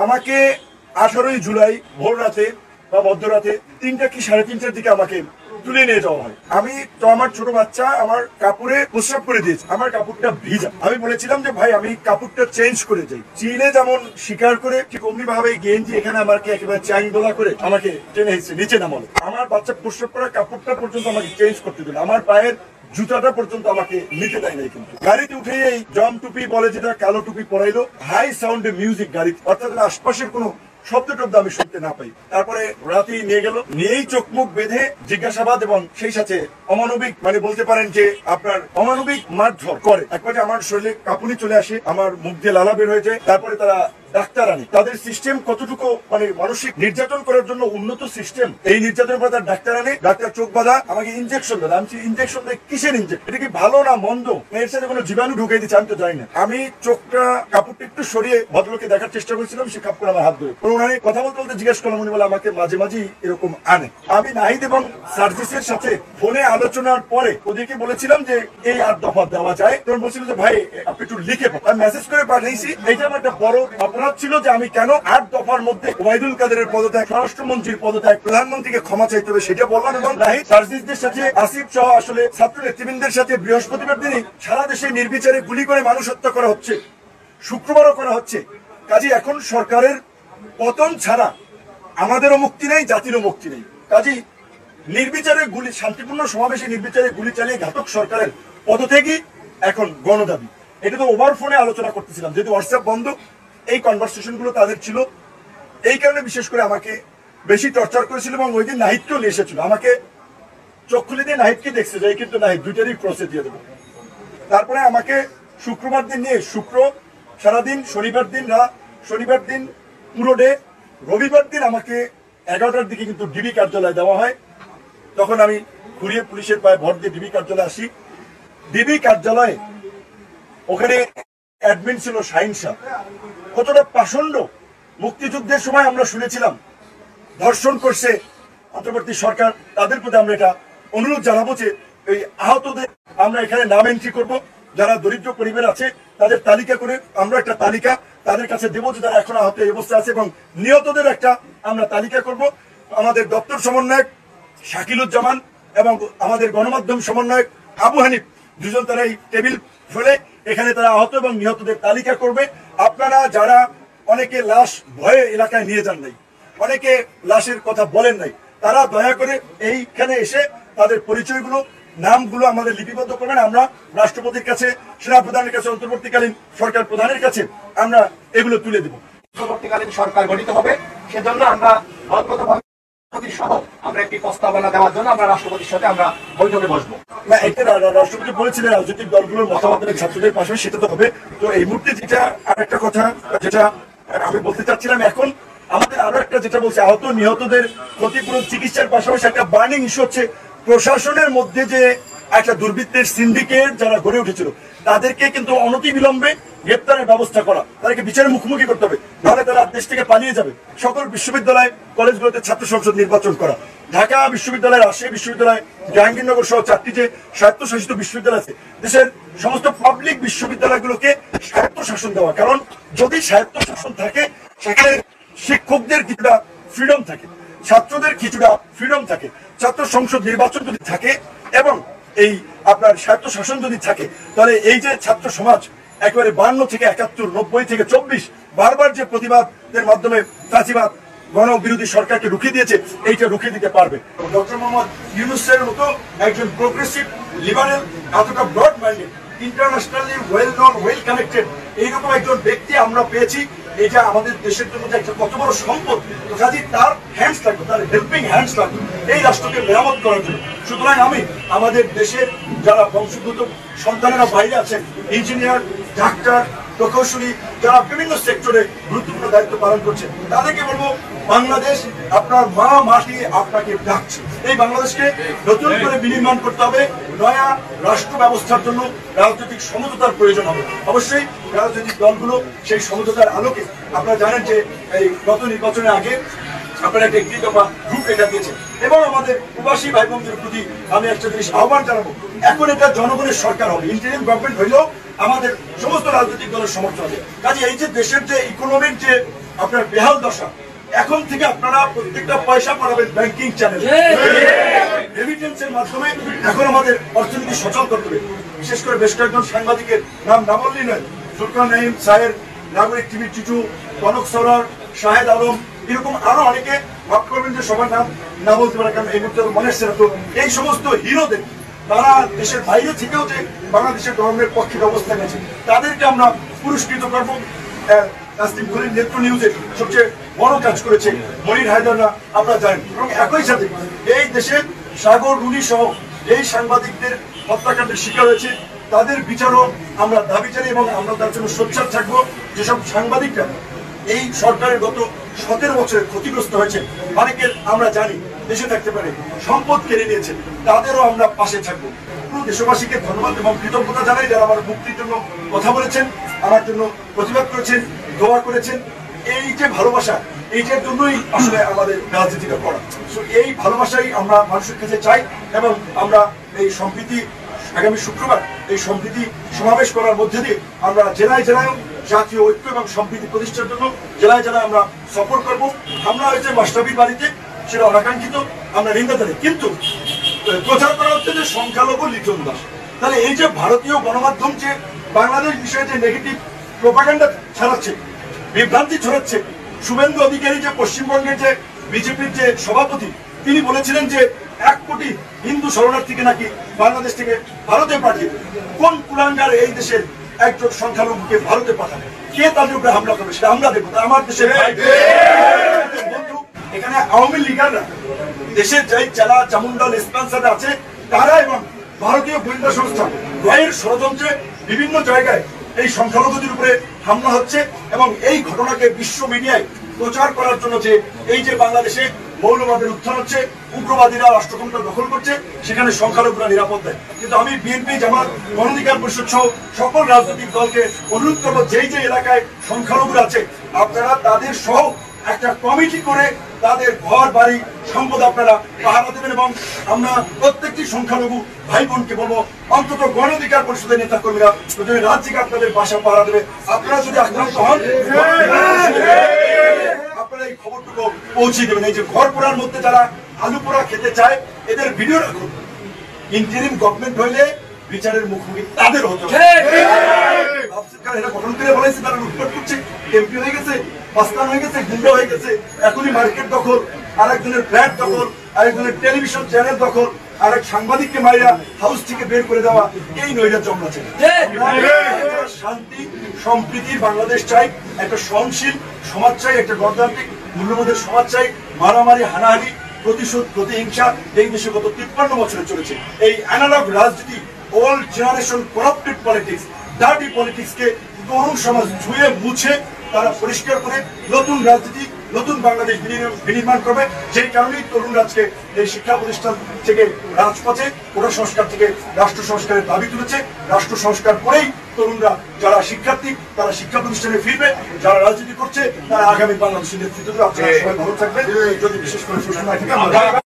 আমাকে 18ই জুলাই ভোর রাতে বা মধ্যরাতে 3টা কি 3:30টার দিকে আমাকে তুলে নিয়ে যাওয়া হয়। আমি তো আমার ছোট বাচ্চা আমার কাপড়ে প্রস্রাব করে দিয়েছে, আমার কাপড়টা ভিজা। আমি বলেছিলাম যে ভাই আমি কাপড়টা চেঞ্জ করে যাই। চিলে যেমন স্বীকার করে ঠিক অমনি ভাবে গেঞ্জি এখানে আমাকে একেবারে চ্যাং দোলা করে আমাকে টেনে হেসে নিচে নামালো। আমার বাচ্চা প্রস্রাব করা কাপড়টা পর্যন্ত আমাকে চেঞ্জ করতে দিল, আমার পায়ের জুতাটা পর্যন্ত আমাকে নিতে দেয় নাই। কিন্তু গাড়িতে উঠে এই জম টুপি বলে যেটা কালো টুপি পরাইলো, হাই সাউন্ডে মিউজিক গাড়ি, অর্থাৎ আশপাশের কোনো শব্দ টব্দ আমি শুনতে না পাই। তারপরে রাতেই নিয়ে গেল, নিয়েই চোখ মুখ বেঁধে জিজ্ঞাসাবাদ এবং সেই সাথে অমানবিক মানে বলতে পারেন যে আপনার অমানবিক মারধর করে। একবারে আমার শরীরে কাঁপুনি চলে আসে, আমার মুখ দিয়ে লালা বের হয়ে যায়। তারপরে তারা ডাক্তার আনে, তাদের সিস্টেম কতটুকু মানে মানসিক নির্যাতন করার জন্য উন্নত সিস্টেম। এই নির্যাতনের পর তার ডাক্তার আনে, ডাক্তার চোখ বাঁধা, আমাকে ইনজেকশন দেয়। আমি ইনজেকশন দেয় কিসের ইনজেকশন, এটা কি ভালো না মন্দ, এর সাথে কোনো জীবাণু ঢুকিয়ে দিচ্ছে আমি তো জানি না। আমি চোখটা কাপড়টা একটু সরিয়ে ভদ্রলোকে দেখার চেষ্টা করেছিলাম, সে কাপড় আমার হাত ধরে উনি কথা বলতে বলতে জিজ্ঞেস করলাম, উনি বলে আমাকে মাঝে মাঝে এরকম আনে। আমি নাহিদ এবং সার্জিসের সাথে ফোনে আলোচনার পরে ওদেরকে বলেছিলাম যে এই 8 দফা দেওয়া যায়। তখন বলছিল যে ভাই আপনি একটু লিখে আমি মেসেজ করে পাঠিয়েছি। এইটা আমার একটা বড় অপরাধ ছিল যে আমি কেন 8 দফার মধ্যে ওবায়দুল কাদেরের পদত্যাগ, স্বরাষ্ট্রমন্ত্রীর পদত্যাগ, প্রধানমন্ত্রীকে ক্ষমা চাইতে হবে সেটা বললাম। এবং নাহিদ সার্জিসদের সাথে আসিফ সহ আসলে ছাত্র নেতৃবৃন্দের সাথে বৃহস্পতিবার দিনই সারা দেশে নির্বিচারে গুলি করে মানুষ হত্যা করা হচ্ছে, শুক্রবারও করা হচ্ছে। কাজে এখন সরকারের পতন ছাড়া আমাদেরও মুক্তি নেই, জাতিরও মুক্তি নেই। কাজেই নির্বিচারে গুলি, শান্তিপূর্ণ সমাবেশে নির্বিচারে গুলি চালিয়ে ঘাতক সরকারের পদত্যাগই এখন গণদাবি। এটা তো ওভার ফোনে আলোচনা করতেছিলাম, যেহেতু হোয়াটসঅ্যাপ বন্ধ, এই কনভারসেশন গুলো তাদের ছিল। এই কারণে বিশেষ করে আমাকে বেশি টর্চার করেছিল। এবং ওই দিন নাহিদকেও নিয়ে এসেছিল, আমাকে চোখ খুলে দিয়ে নাহিদকে দেখছে যাই, কিন্তু নাহিদ দুইটারই ক্রসে দিয়ে দেবো। তারপরে আমাকে শুক্রবার দিন নিয়ে সারাদিন, শনিবার দিন পুরো ডে, রবিবার দিন আমাকে 11টার দিকে কিন্তু ডিবি কার্যালয়ে দেওয়া হয়। তখন আমি ঘুরিয়ে পুলিশের পায়ে ভর দিয়ে ডিবি কার্যালয়ে আসি। ডিবি কার্যালয়ে ওখানে অ্যাডমিন ছিল শাহিন শাহ। কতটা পাষণ্ড, মুক্তিযুদ্ধের সময় আমরা শুনেছিলাম ধর্ষণ করছে অন্তর্বর্তী সরকার, তাদের প্রতি আমরা এটা অনুরোধ জানাবো যে এই আহতদের আমরা এখানে নাম এন্ট্রি করব, যারা দরিদ্র পরিবার আছে তাদের তালিকা করে আমরা একটা তালিকা তাদের কাছে দেবো যে তারা এখন আহত এই অবস্থা আছে, এবং নিহতদের একটা আমরা তালিকা করব। আমাদের দপ্তর সমন্বয়ক শাকিলুজ্জামান এবং আমাদের গণমাধ্যম সমন্বয়ক আবু হানিফ দুজন তারা এই টেবিল ফেলে এখানে তারা আহত এবং নিহতদের তালিকা করবে। আপনারা যারা অনেকে লাশ ভয়ে এলাকায় নিয়ে যান নাই, অনেকে লাশের কথা বলেন নাই, তারা দয়া করে এইখানে এসে তাদের পরিচয়গুলো, নামগুলো আমাদের লিপিবদ্ধ করবেন। আমরা রাষ্ট্রপতির কাছে, সেনাপ্রধানের কাছে, অন্তর্বর্তীকালীন সরকার প্রধানের কাছে আমরা এগুলো তুলে দেব। অন্তর্বর্তীকালীন সরকার গঠিত হবে, সেজন্য আমরা সহ আমরা একটি প্রস্তাবনা দেওয়ার জন্য আমরা রাষ্ট্রপতির সাথে আমরা বৈঠকে বসবো। না, এটা রাষ্ট্রপতি বলেছিলেন রাজনৈতিক দলগুলোর মতামত ছাত্রদের পাশে, সেটা তো হবে। তো এই মুহূর্তে যেটা আর একটা কথা যেটা আমি বলতে চাচ্ছিলাম, এখন আমাদের আরো একটা যেটা বলছে আহত নিহতদের ক্ষতিপূরণ চিকিৎসার পাশাপাশি একটা বার্নিং ইস্যু হচ্ছে প্রশাসনের মধ্যে যে একটা দুর্বৃত্তের সিন্ডিকেট যারা গড়ে উঠেছিল তাদেরকে কিন্তু অনতিবিলম্বে গ্রেপ্তারের ব্যবস্থা করা, তাদেরকে বিচারের মুখোমুখি করতে হবে, নাহলে তারা দেশ থেকে পালিয়ে যাবে। সকল বিশ্ববিদ্যালয় কলেজগুলোতে ছাত্র সংসদ নির্বাচন করা, ঢাকা বিশ্ববিদ্যালয়, রাজশাহী বিশ্ববিদ্যালয়, জাহাঙ্গীরনগর সহ 4টি যে স্বায়ত্তশাসিত বিশ্ববিদ্যালয় আছে, দেশের সমস্ত পাবলিক বিশ্ববিদ্যালয়গুলোকে স্বায়ত্তশাসন দেওয়া। কারণ যদি স্বায়ত্তশাসন থাকে সেখানে শিক্ষকদের কিছুটা ফ্রিডম থাকে, ছাত্রদের কিছুটা ফ্রিডম থাকে, ছাত্র সংসদ নির্বাচন যদি থাকে এবং এই আপনার স্বায়ত্তশাসন যদি থাকে, তাহলে এই যে ছাত্র সমাজ একেবারে 52 থেকে 71, 90 থেকে 24 বারবার যে প্রতিবাদের মাধ্যমে ফাঁসিবাদ গণবিরোধী সরকারকে রুখিয়ে দিয়েছে, এইটা রুখিয়ে দিতে পারবে। ডক্টর মোহাম্মদ ইউনূসের মতো একজন প্রোগ্রেসিভ লিবারেল, এতটা broad minded, internationally well known, well connected এইরকম একজন ব্যক্তি আমরা পেয়েছি। এটা আমাদের দেশের জন্য একটা কত বড় সম্পদ। তো কাজে তার হ্যান্ডস লাগবে, তার হেল্পিং হ্যান্ডস লাগবে এই রাষ্ট্রকে মেরামত করার জন্য। সুতরাং আমি আমাদের দেশের যারা বংশোদ্ভূত সন্তানেরা বাইরে আছেন, ইঞ্জিনিয়ার, ডাক্তার, প্রকৌশলী, যারা বিভিন্ন সেক্টরে গুরুত্বপূর্ণ দায়িত্ব পালন করছে, তাদেরকে বলবো বাংলাদেশ আপনার মা মাটি আপনাকে ডাকছে। এই বাংলাদেশকে নতুন করে বিনির্মাণ করতে হবে। নয়া রাষ্ট্র ব্যবস্থার জন্য রাজনৈতিক সমঝোতার প্রয়োজন হবে। অবশ্যই রাজনৈতিক দলগুলো সেই সমঝোতার আলোকে, আপনারা জানেন যে এই গত নির্বাচনের আগে আপনারা একটা একটি দফা গ্রুপ এটা দিয়েছেন, এবং আমাদের প্রবাসী ভাই বোনদের প্রতি আমি একটা জিনিস আহ্বান জানাবো, এখন এটা জনগণের সরকার হবে, ইন্টারিম গভর্নমেন্ট হইলেও আমাদের সমস্ত রাজনৈতিক দলের সমর্থন হবে। কাজে এই যে দেশের যে ইকোনমিক যে আপনার বেহাল দশা, এখন থেকে আপনারা প্রত্যেকটা পয়সা পাঠাবেন ব্যাংকিং চ্যানেল, রেমিটেন্সের মাধ্যমে। এখন আমাদের অর্থনীতি সচল করতে হবে। বিশেষ করে বেশ কয়েকজন সাংবাদিকের নাম বললেই নয়, সুলতান নাইম সাহেব, নাগরিক টিভি চিচু, কনক সরার, শাহেদ আলম, এরকম আরো অনেকে, মাফ করবেন যে সবার নাম না বলতে পারে কারণ এই মুহূর্তে মনে এসছে না। তো এই সমস্ত হিরোদের, তারা দেশের বাইরে থেকেও যে বাংলাদেশের গভর্নমেন্টের পক্ষে ব্যবস্থা নিয়েছে, তাদেরকে আমরা পুরস্কৃত করবো। নাসিম খলিল নেত্র নিউজে সবচেয়ে বড় কাজ করেছে, মনির হায়দাররা আপনারা জানেন। এবং একই সাথে এই দেশের সাগর রুনি সহ এই সাংবাদিকদের হত্যাকাণ্ডের শিকার হয়েছে, তাদের বিচারও আমরা দাবি জানাই এবং আমরা তার জন্য সোচ্চার থাকবো। যেসব সাংবাদিকরা এই সরকারের গত 17 বছরে ক্ষতিগ্রস্ত হয়েছে, অনেকের আমরা জানি দেশে থাকতে পারে সম্পদ কেড়ে নিয়েছে, তাদেরও আমরা পাশে থাকবো। দেশবাসীকে ধন্যবাদ এবং কৃতজ্ঞতা জানাই যারা আমার মুক্তির জন্য কথা বলেছেন, আমার জন্য প্রতিবাদ করেছেন, দোয়া করেছেন। এই যে ভালোবাসা, এইটার জন্যই আসলে আমাদের রাজনীতিটা করা। এই ভালোবাসাই আমরা মানুষের কাছে চাই এবং আমরা এই সম্প্রীতি, আগামী শুক্রবার এই সম্প্রীতি সমাবেশ করার মধ্যে দিয়ে আমরা জেলায় জেলায় জাতীয় ঐক্য এবং সম্প্রীতি প্রতিষ্ঠার জন্য জেলায় জেলায় আমরা সফর করব। হামলা হয়েছে মাস্টারবির বাড়িতে, সেটা অনাকাঙ্ক্ষিত, আমরা নিন্দা জানাই। কিন্তু প্রচার করা হচ্ছে যে সংখ্যালঘু লিটন দাস। তাহলে এই যে ভারতীয় গণমাধ্যম যে বাংলাদেশ বিষয়ে যে নেগেটিভ প্রোপাগান্ডা ছড়াচ্ছে, বিভ্রান্তি ছড়াচ্ছে, শুভেন্দু অধিকারী যে পশ্চিমবঙ্গের যে বিজেপির যে সভাপতি, তিনি বলেছিলেন যে 1 কোটি হিন্দু শরণার্থীকে নাকি বাংলাদেশ থেকে ভারতে পাঠিয়ে, কোন কুলাঙ্গার এই দেশের একজন সংখ্যালঘুকে ভারতে পাঠাবে? কে তাদের উপরে হামলা করবে সেটা আমরা দেখবো। আমার দেশের বন্ধু, এখানে আওয়ামী লীগাররা দেশের যে জেলা চামুন্ডা লেসপান্সার আছে, তারা এবং ভারতীয় গোয়েন্দা সংস্থা রয়ের ষড়যন্ত্রে বিভিন্ন জায়গায় এই সংখ্যালঘুদের উপরে হামলা হচ্ছে এবং এই ঘটনাকে বিশ্ব মিডিয়ায় প্রচার করার জন্য যে এই যে বাংলাদেশে মৌলবাদের উত্থান হচ্ছে, উগ্রবাদীরা রাষ্ট্রক্ষমতা দখল করছে, সেখানে সংখ্যালঘুরা নিরাপদ দেয়। কিন্তু আমি বিএনপি, জামাত, গণঅধিকার পরিষদ সহ সকল রাজনৈতিক দলকে অনুরোধ করবো, যেই যে এলাকায় সংখ্যালঘুরা আছে আপনারা তাদের সহ একটা কমিটি করে তাদের ঘর বাড়ি সম্পদ আপনারা পাহারা দেবেন। এবং আমরা প্রত্যেকটি সংখ্যালঘু ভাই বোনকে বলবো, অন্তত গণঅধিকার পরিষদের নেতা কর্মীরা যদি রাজ্যকে আপনাদের বাসা পাহারা দেবে। আপনারা যদি আক্রান্ত হন, আপনারা এই খবরটুকু পৌঁছে দেবেন। এই যে ঘর পোড়ার মধ্যে যারা আলু পোড়া খেতে চায়, এদের ভিডিও রাখুন। ইন্টারিম গভর্নমেন্ট হইলে বিচারের মুখোমুখি তাদের হতে হবে। এরা গঠন করে বলেছে তারা লুটপাট করছে, এমপি হয়ে গেছে, পাস্তান হয়ে গেছে, গুন্ডা হয়ে গেছে, এখনই মার্কেট দখল, আরেকজনের ফ্ল্যাট দখল, আরেকজনের টেলিভিশন চ্যানেল দখল, আরেক সাংবাদিককে মাইরা হাউস থেকে বের করে দেওয়া, এই নৈরাজ্য আমরা চাই। শান্তি সম্প্রীতির বাংলাদেশ চাই, একটা সহনশীল সমাজ চাই, একটা গণতান্ত্রিক মূল্যবোধের সমাজ চাই। মারামারি, হানাহানি, প্রতিশোধ, প্রতিহিংসা এই দেশে গত 53 বছরে চলেছে। এই অ্যানালগ রাজনীতি, old generation corrupted politics, dirty পলিটিক্সকে তরুণ সমাজ ধুয়ে মুছে তারা পরিষ্কার করে নতুন রাজনীতি, নতুন বাংলাদেশ বিনির্মাণ করবে। সেই কারণেই তরুণরা আজকে এই শিক্ষা প্রতিষ্ঠান থেকে রাজপথে, কোটা সংস্কার থেকে রাষ্ট্র সংস্কারের দাবি তুলেছে। রাষ্ট্র সংস্কার করেই তরুণরা, যারা শিক্ষার্থী তারা শিক্ষা প্রতিষ্ঠানে ফিরবে, যারা রাজনীতি করছে তারা আগামী বাংলাদেশের নেতৃত্ব দেবে। আপনারা সবাই ভালো থাকবেন। যদি বিশেষ করে প্রশ্ন না থাকে